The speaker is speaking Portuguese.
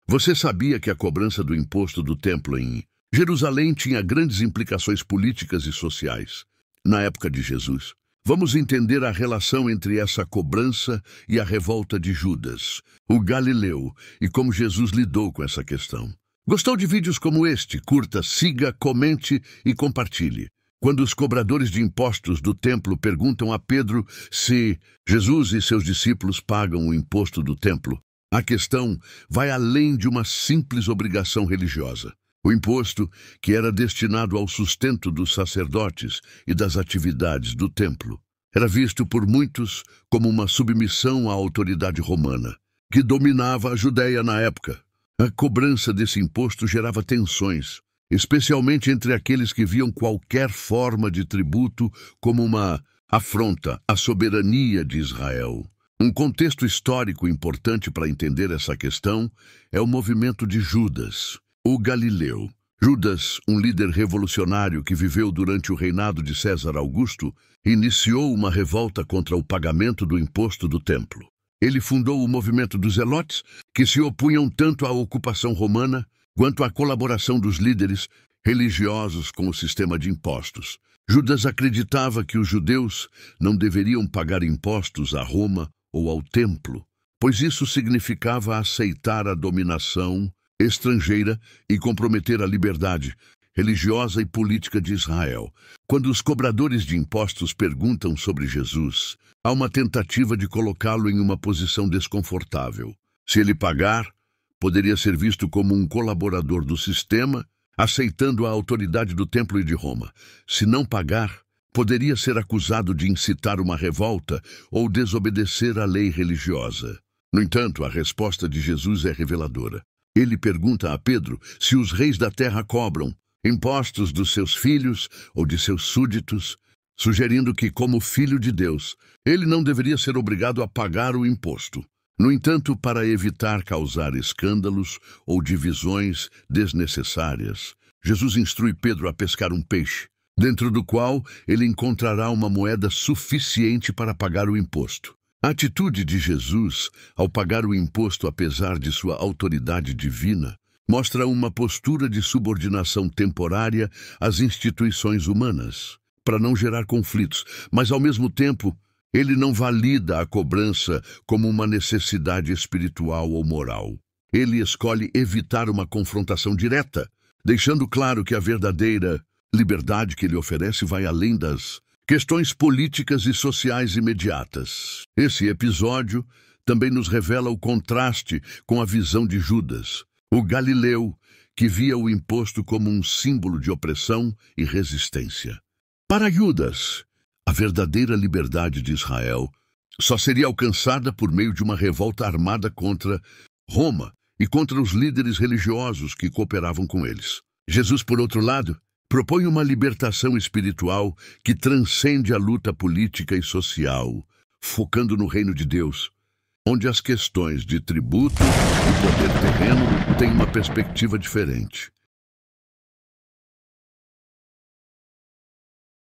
Você sabia que a cobrança do imposto do templo em Jerusalém tinha grandes implicações políticas e sociais? Na época de Jesus, vamos entender a relação entre essa cobrança e a revolta de Judas, o Galileu, e como Jesus lidou com essa questão. Gostou de vídeos como este? Curta, siga, comente e compartilhe. Quando os cobradores de impostos do templo perguntam a Pedro se Jesus e seus discípulos pagam o imposto do templo, a questão vai além de uma simples obrigação religiosa. O imposto, que era destinado ao sustento dos sacerdotes e das atividades do templo, era visto por muitos como uma submissão à autoridade romana, que dominava a Judéia na época. A cobrança desse imposto gerava tensões, especialmente entre aqueles que viam qualquer forma de tributo como uma afronta à soberania de Israel. Um contexto histórico importante para entender essa questão é o movimento de Judas, o Galileu. Judas, um líder revolucionário que viveu durante o reinado de César Augusto, iniciou uma revolta contra o pagamento do imposto do templo. Ele fundou o movimento dos Zelotes, que se opunham tanto à ocupação romana quanto à colaboração dos líderes religiosos com o sistema de impostos. Judas acreditava que os judeus não deveriam pagar impostos a Roma ou ao templo, pois isso significava aceitar a dominação estrangeira e comprometer a liberdade religiosa e política de Israel. Quando os cobradores de impostos perguntam sobre Jesus, há uma tentativa de colocá-lo em uma posição desconfortável. Se ele pagar, poderia ser visto como um colaborador do sistema, aceitando a autoridade do templo e de Roma. Se não pagar, poderia ser acusado de incitar uma revolta ou desobedecer à lei religiosa. No entanto, a resposta de Jesus é reveladora. Ele pergunta a Pedro se os reis da terra cobram impostos dos seus filhos ou de seus súditos, sugerindo que, como filho de Deus, ele não deveria ser obrigado a pagar o imposto. No entanto, para evitar causar escândalos ou divisões desnecessárias, Jesus instrui Pedro a pescar um peixe, dentro do qual ele encontrará uma moeda suficiente para pagar o imposto. A atitude de Jesus, ao pagar o imposto apesar de sua autoridade divina, mostra uma postura de subordinação temporária às instituições humanas, para não gerar conflitos, mas ao mesmo tempo, ele não valida a cobrança como uma necessidade espiritual ou moral. Ele escolhe evitar uma confrontação direta, deixando claro que a verdadeira liberdade que ele oferece vai além das questões políticas e sociais imediatas. Esse episódio também nos revela o contraste com a visão de Judas, o Galileu, que via o imposto como um símbolo de opressão e resistência. Para Judas, a verdadeira liberdade de Israel só seria alcançada por meio de uma revolta armada contra Roma e contra os líderes religiosos que cooperavam com eles. Jesus, por outro lado, propõe uma libertação espiritual que transcende a luta política e social, focando no reino de Deus, onde as questões de tributo e poder terreno têm uma perspectiva diferente.